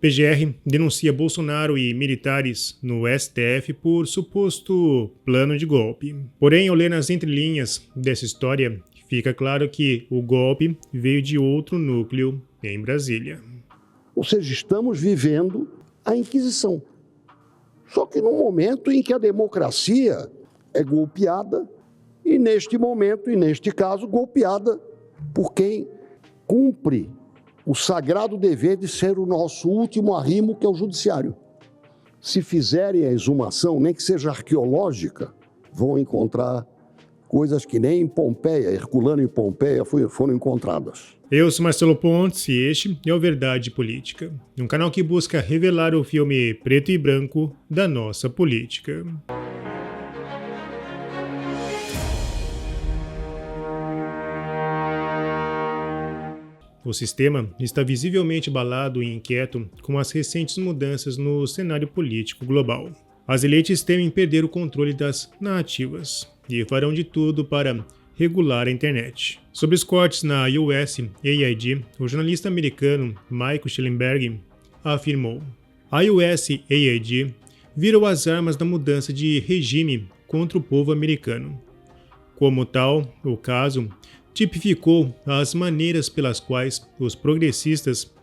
PGR denuncia Bolsonaro e militares no STF por suposto plano de golpe. Porém, ao ler nas entrelinhas dessa história, fica claro que o golpe veio de outro núcleo em Brasília. Ou seja, estamos vivendo a Inquisição. Só que no momento em que a democracia é golpeada, e neste momento, e neste caso, golpeada por quem cumpre o sagrado dever de ser o nosso último arrimo, que é o judiciário. Se fizerem a exumação, nem que seja arqueológica, vão encontrar coisas que nem em Pompeia, Herculano e Pompeia foram encontradas. Eu sou Marcelo Pontes e este é o Verdade Política, um canal que busca revelar o filme preto e branco da nossa política. O sistema está visivelmente abalado e inquieto com as recentes mudanças no cenário político global. As elites temem perder o controle das narrativas e farão de tudo para regular a internet. Sobre os cortes na USAID, o jornalista americano Michael Schellenberg afirmou: a USAID virou as armas da mudança de regime contra o povo americano. Como tal, o caso tipificou as maneiras pelas quais os progressistas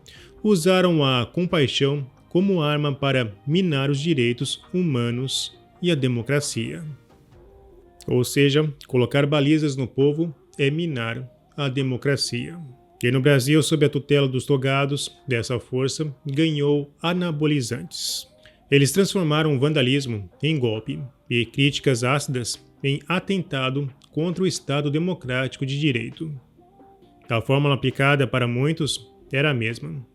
usaram a compaixão como arma para minar os direitos humanos e a democracia. Ou seja, colocar balizas no povo é minar a democracia. E no Brasil, sob a tutela dos togados dessa força, ganhou anabolizantes. Eles transformaram o vandalismo em golpe e críticas ácidas em atentado contra o Estado Democrático de Direito. A fórmula aplicada para muitos era a mesma: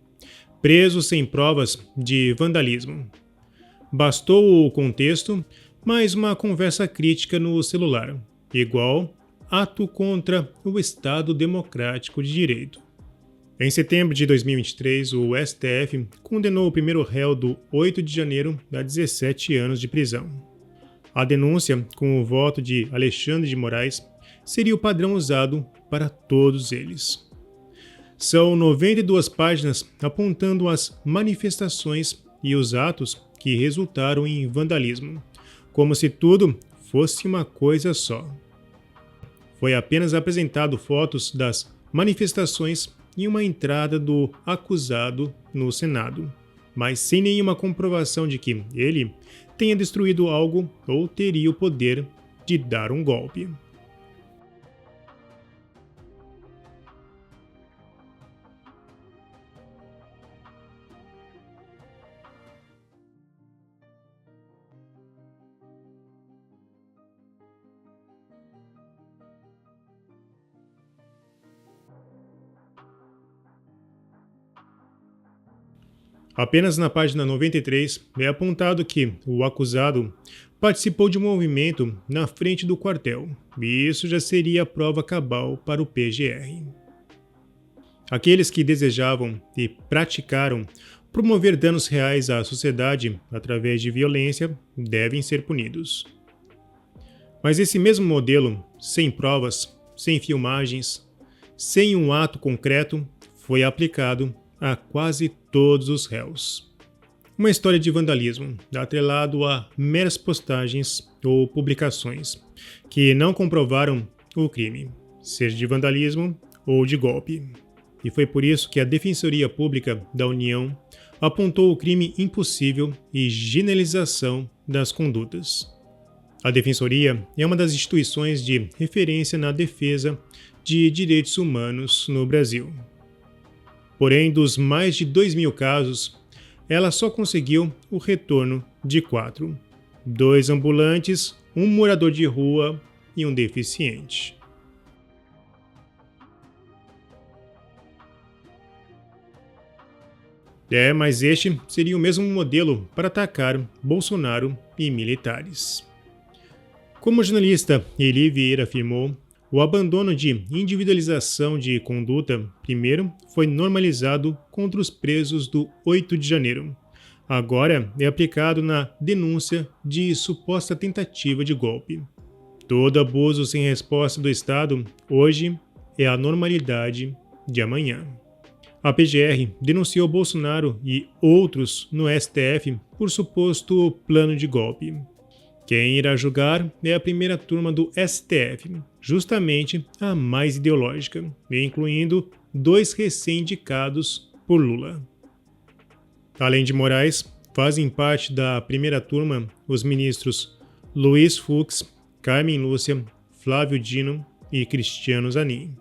presos sem provas de vandalismo. Bastou o contexto, mais uma conversa crítica no celular, igual ato contra o Estado Democrático de Direito. Em setembro de 2023, o STF condenou o primeiro réu do 8 de janeiro a 17 anos de prisão. A denúncia, com o voto de Alexandre de Moraes, seria o padrão usado para todos eles. São 92 páginas apontando as manifestações e os atos que resultaram em vandalismo, como se tudo fosse uma coisa só. Foi apenas apresentado fotos das manifestações e uma entrada do acusado no Senado, mas sem nenhuma comprovação de que ele tenha destruído algo ou teria o poder de dar um golpe. Apenas na página 93 é apontado que o acusado participou de um movimento na frente do quartel, e isso já seria a prova cabal para o PGR. Aqueles que desejavam e praticaram promover danos reais à sociedade através de violência devem ser punidos. Mas esse mesmo modelo, sem provas, sem filmagens, sem um ato concreto, foi aplicado a quase todos os réus. Uma história de vandalismo, atrelado a meras postagens ou publicações, que não comprovaram o crime, seja de vandalismo ou de golpe. E foi por isso que a Defensoria Pública da União apontou o crime impossível e generalização das condutas. A Defensoria é uma das instituições de referência na defesa de direitos humanos no Brasil. Porém, dos mais de 2.000 casos, ela só conseguiu o retorno de 4: 2 ambulantes, um morador de rua e um deficiente. Mas este seria o mesmo modelo para atacar Bolsonaro e militares. Como o jornalista Eli Vieira afirmou, o abandono de individualização de conduta, primeiro, foi normalizado contra os presos do 8 de janeiro. Agora é aplicado na denúncia de suposta tentativa de golpe. Todo abuso sem resposta do Estado, hoje, é a normalidade de amanhã. A PGR denunciou Bolsonaro e outros no STF por suposto plano de golpe. Quem irá julgar é a primeira turma do STF, justamente a mais ideológica, incluindo 2 recém-indicados por Lula. Além de Moraes, fazem parte da primeira turma os ministros Luiz Fux, Carmen Lúcia, Flávio Dino e Cristiano Zanin.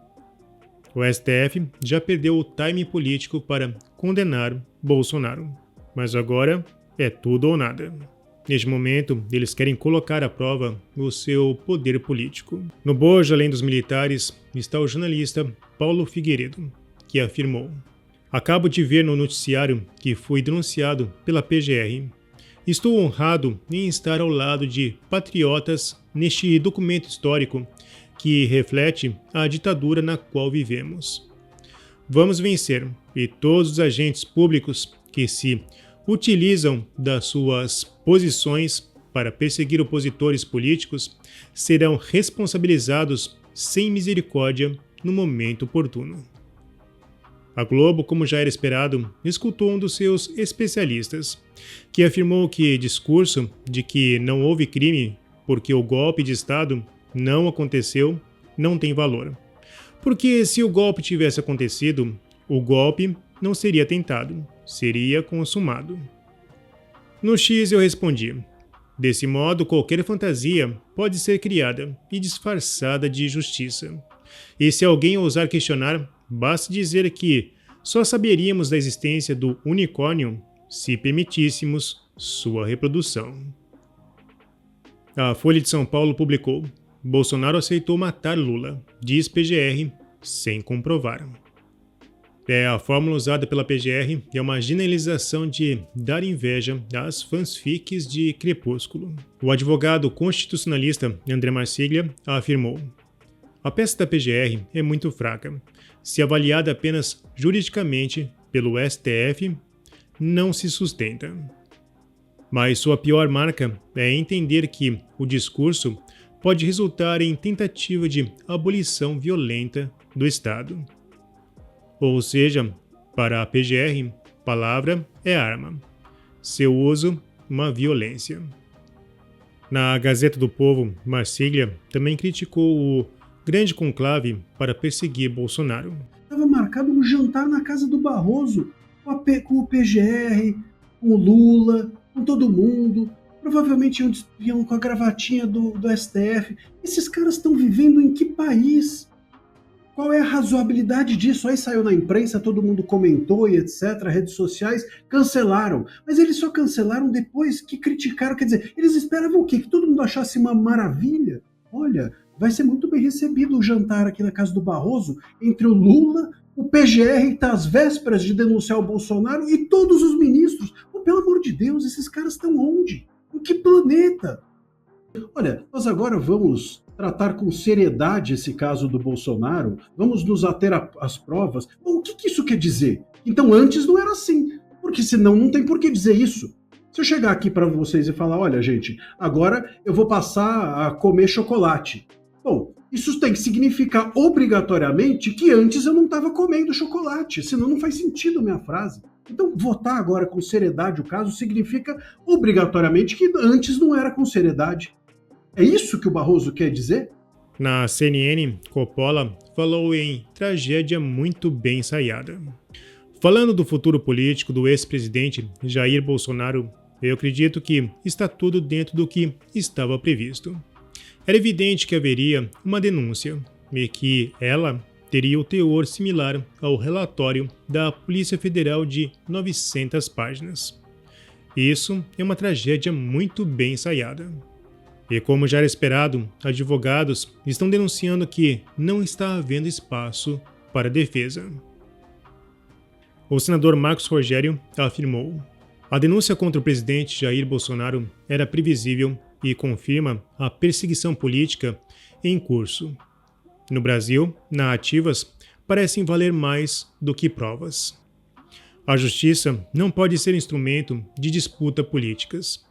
O STF já perdeu o time político para condenar Bolsonaro, mas agora é tudo ou nada. Neste momento, eles querem colocar à prova o seu poder político. No bojo, além dos militares, está o jornalista Paulo Figueiredo, que afirmou: "Acabo de ver no noticiário que fui denunciado pela PGR. Estou honrado em estar ao lado de patriotas neste documento histórico que reflete a ditadura na qual vivemos. Vamos vencer, e todos os agentes públicos que se utilizam das suas posições para perseguir opositores políticos serão responsabilizados sem misericórdia no momento oportuno." A Globo, como já era esperado, escutou um dos seus especialistas, que afirmou que discurso de que não houve crime porque o golpe de Estado não aconteceu não tem valor. Porque se o golpe tivesse acontecido, o golpe não seria tentado, seria consumado. No X eu respondi: "Desse modo, qualquer fantasia pode ser criada e disfarçada de justiça. E se alguém ousar questionar, basta dizer que só saberíamos da existência do unicórnio se permitíssemos sua reprodução." A Folha de São Paulo publicou: "Bolsonaro aceitou matar Lula, diz PGR, sem comprovar." A fórmula usada pela PGR é uma generalização de dar inveja às fanfics de Crepúsculo. O advogado constitucionalista André Marsiglia afirmou: "A peça da PGR é muito fraca. Se avaliada apenas juridicamente pelo STF, não se sustenta. Mas sua pior marca é entender que o discurso pode resultar em tentativa de abolição violenta do Estado. Ou seja, para a PGR, palavra é arma. Seu uso, uma violência." Na Gazeta do Povo, Marsiglia também criticou o grande conclave para perseguir Bolsonaro. Estava marcado um jantar na casa do Barroso, com o PGR, com o Lula, com todo mundo. Provavelmente iam com a gravatinha do STF. Esses caras estão vivendo em que país? Qual é a razoabilidade disso? Aí saiu na imprensa, todo mundo comentou e etc, redes sociais, cancelaram. Mas eles só cancelaram depois que criticaram. Quer dizer, eles esperavam o quê? Que todo mundo achasse uma maravilha? Olha, vai ser muito bem recebido o jantar aqui na casa do Barroso entre o Lula, o PGR, que está às vésperas de denunciar o Bolsonaro, e todos os ministros. Oh, pelo amor de Deus, esses caras estão onde? Em que planeta? Olha, nós agora vamos tratar com seriedade esse caso do Bolsonaro, vamos nos ater às provas. Bom, o que isso quer dizer? Então antes não era assim, porque senão não tem por que dizer isso. Se eu chegar aqui para vocês e falar: "Olha, gente, agora eu vou passar a comer chocolate." Bom, isso tem que significar obrigatoriamente que antes eu não estava comendo chocolate, senão não faz sentido a minha frase. Então, votar agora com seriedade o caso significa obrigatoriamente que antes não era com seriedade. É isso que o Barroso quer dizer? Na CNN, Coppola falou em tragédia muito bem ensaiada. Falando do futuro político do ex-presidente Jair Bolsonaro, eu acredito que está tudo dentro do que estava previsto. Era evidente que haveria uma denúncia e que ela teria o teor similar ao relatório da Polícia Federal de 900 páginas. Isso é uma tragédia muito bem ensaiada. E como já era esperado, advogados estão denunciando que não está havendo espaço para defesa. O senador Marcos Rogério afirmou: "A denúncia contra o presidente Jair Bolsonaro era previsível e confirma a perseguição política em curso. No Brasil, narrativas parecem valer mais do que provas. A justiça não pode ser instrumento de disputa políticas.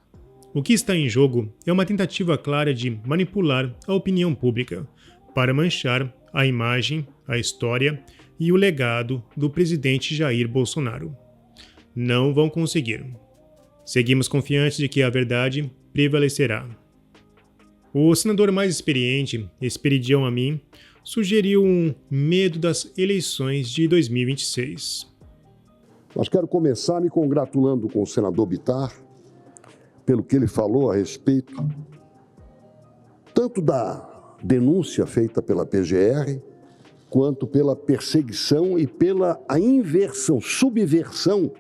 O que está em jogo é uma tentativa clara de manipular a opinião pública para manchar a imagem, a história e o legado do presidente Jair Bolsonaro. Não vão conseguir. Seguimos confiantes de que a verdade prevalecerá. O senador mais experiente, Esperidião Amin, sugeriu um medo das eleições de 2026. Mas quero começar me congratulando com o senador Bittar pelo que ele falou a respeito tanto da denúncia feita pela PGR, quanto pela perseguição e pela inversão, subversão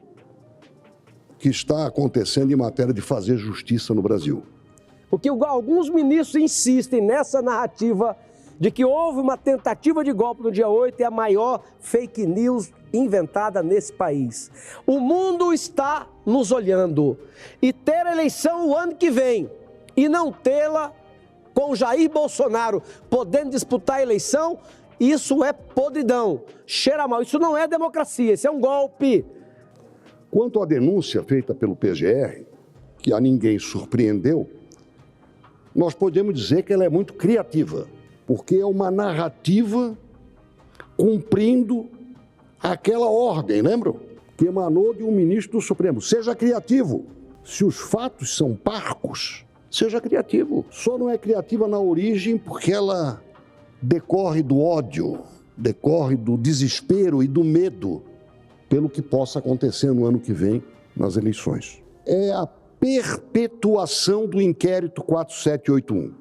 que está acontecendo em matéria de fazer justiça no Brasil. Porque alguns ministros insistem nessa narrativa de que houve uma tentativa de golpe no dia 8 e a maior fake news inventada nesse país. O mundo está nos olhando e ter eleição o ano que vem e não tê-la com Jair Bolsonaro podendo disputar a eleição, isso é podridão, cheira mal, isso não é democracia, isso é um golpe. Quanto à denúncia feita pelo PGR, que a ninguém surpreendeu, nós podemos dizer que ela é muito criativa, porque é uma narrativa cumprindo aquela ordem, lembram? Que emanou de um ministro do Supremo. Seja criativo. Se os fatos são parcos, seja criativo. Só não é criativa na origem porque ela decorre do ódio, decorre do desespero e do medo pelo que possa acontecer no ano que vem nas eleições. É a perpetuação do inquérito 4781.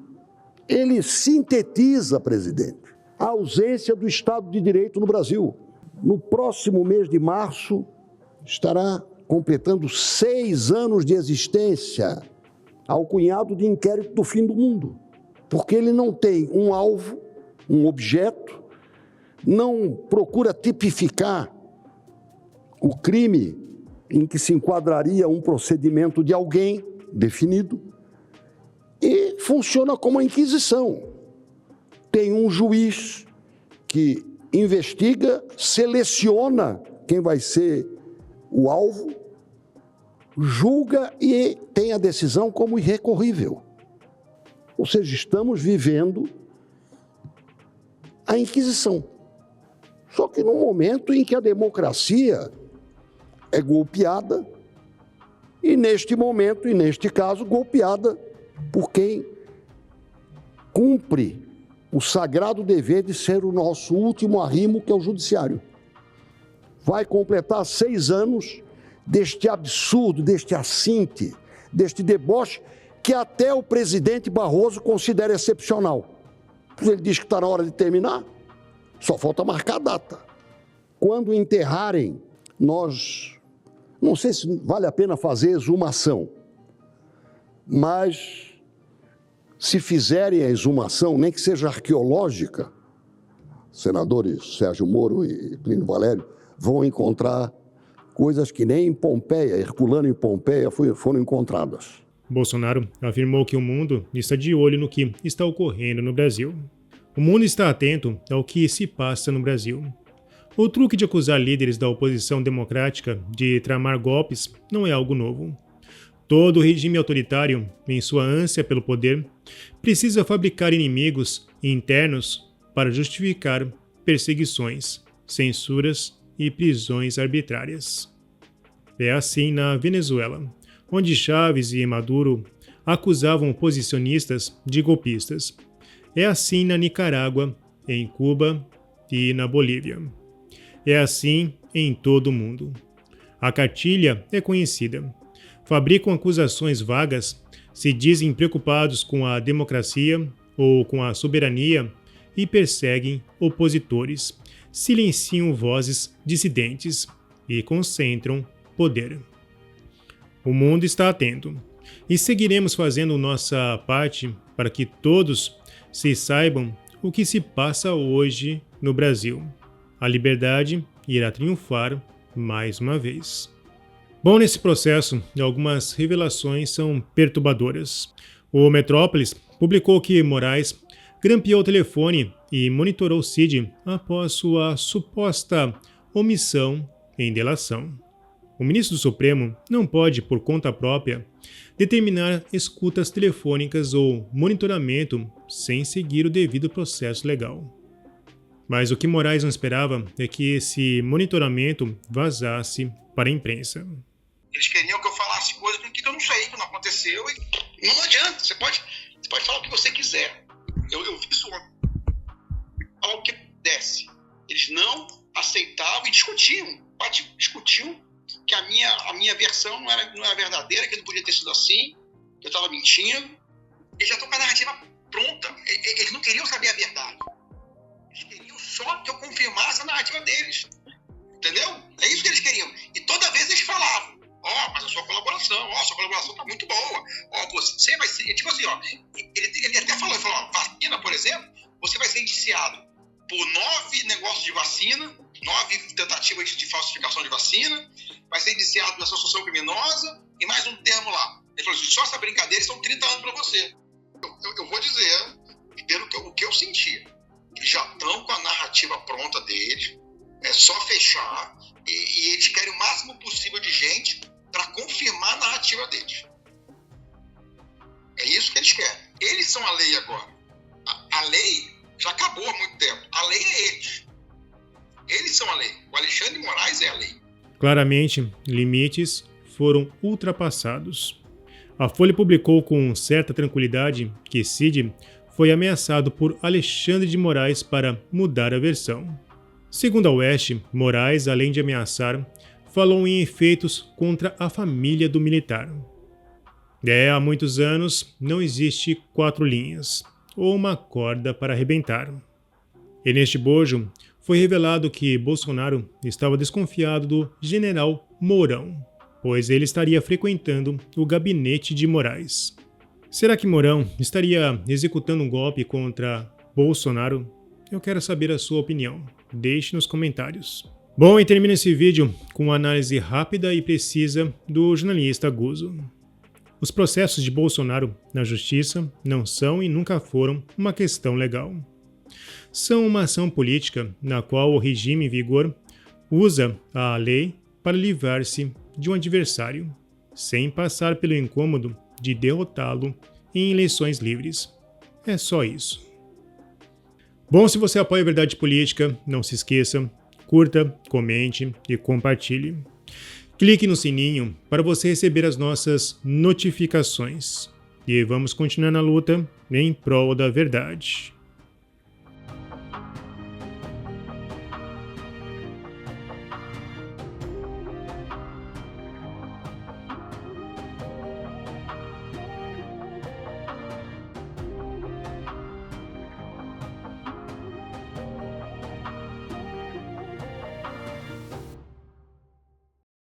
Ele sintetiza, presidente, a ausência do Estado de Direito no Brasil. No próximo mês de março, estará completando 6 anos de existência ao cunhado de inquérito do fim do mundo, porque ele não tem um alvo, um objeto, não procura tipificar o crime em que se enquadraria um procedimento de alguém definido e funciona como a Inquisição. Tem um juiz que investiga, seleciona quem vai ser o alvo, julga e tem a decisão como irrecorrível. Ou seja, estamos vivendo a Inquisição. Só que no momento em que a democracia é golpeada, e neste momento, e neste caso, golpeada por quem cumpre o sagrado dever de ser o nosso último arrimo, que é o judiciário. Vai completar 6 anos deste absurdo, deste assinte, deste deboche, que até o presidente Barroso considera excepcional. Ele diz que está na hora de terminar, só falta marcar a data. Quando enterrarem, não sei se vale a pena fazer exumação, mas se fizerem a exumação, nem que seja arqueológica, senadores Sérgio Moro e Plínio Valério vão encontrar coisas que nem em Pompeia, Herculano em Pompeia, foram encontradas. Bolsonaro afirmou que o mundo está de olho no que está ocorrendo no Brasil. O mundo está atento ao que se passa no Brasil. O truque de acusar líderes da oposição democrática de tramar golpes não é algo novo. Todo regime autoritário, em sua ânsia pelo poder, precisa fabricar inimigos internos para justificar perseguições, censuras e prisões arbitrárias. É assim na Venezuela, onde Chávez e Maduro acusavam oposicionistas de golpistas. É assim na Nicarágua, em Cuba e na Bolívia. É assim em todo o mundo. A cartilha é conhecida. Fabricam acusações vagas, se dizem preocupados com a democracia ou com a soberania e perseguem opositores, silenciam vozes dissidentes e concentram poder. O mundo está atento e seguiremos fazendo nossa parte para que todos se saibam o que se passa hoje no Brasil. A liberdade irá triunfar mais uma vez. Bom, nesse processo, algumas revelações são perturbadoras. O Metrópolis publicou que Moraes grampeou o telefone e monitorou Cid após sua suposta omissão em delação. O ministro do Supremo não pode, por conta própria, determinar escutas telefônicas ou monitoramento sem seguir o devido processo legal. Mas o que Moraes não esperava é que esse monitoramento vazasse para a imprensa. Eles queriam que eu falasse coisas que eu não sei, que não aconteceu, e não adianta, você pode falar o que você quiser. Eu vi isso ontem. Falar o que desce. Eles não aceitavam e discutiam que a minha versão não era verdadeira, que não podia ter sido assim, que eu estava mentindo. Eles já estão com a narrativa pronta. Eles não queriam saber a verdade. Eles queriam só que eu confirmasse a narrativa deles. Entendeu? É isso que eles queriam. E toda vez eles falavam: mas a sua colaboração tá muito boa. Você vai ser... Tipo assim, ele até falou, vacina, por exemplo, você vai ser indiciado por 9 negócios de vacina, 9 tentativas de falsificação de vacina, vai ser indiciado nessa associação criminosa e mais um termo lá. Ele falou assim: só essa brincadeira são 30 anos para você. Eu vou dizer, pelo que eu senti, eles já estão com a narrativa pronta deles, é só fechar, e eles querem o máximo possível de gente para confirmar a narrativa deles. É isso que eles querem. Eles são a lei agora. A lei já acabou há muito tempo. A lei é eles. Eles são a lei. O Alexandre de Moraes é a lei. Claramente, limites foram ultrapassados. A Folha publicou com certa tranquilidade que Cid foi ameaçado por Alexandre de Moraes para mudar a versão. Segundo a Oeste, Moraes, além de ameaçar, falou em efeitos contra a família do militar. Há muitos anos não existe 4 linhas, ou uma corda para arrebentar. E neste bojo foi revelado que Bolsonaro estava desconfiado do general Mourão, pois ele estaria frequentando o gabinete de Moraes. Será que Mourão estaria executando um golpe contra Bolsonaro? Eu quero saber a sua opinião. Deixe nos comentários. Bom, e termino esse vídeo com uma análise rápida e precisa do jornalista Guzzo. Os processos de Bolsonaro na justiça não são e nunca foram uma questão legal. São uma ação política na qual o regime em vigor usa a lei para livrar-se de um adversário, sem passar pelo incômodo de derrotá-lo em eleições livres. É só isso. Bom, se você apoia a Verdade Política, não se esqueça, curta, comente e compartilhe. Clique no sininho para você receber as nossas notificações. E vamos continuar na luta em prol da verdade.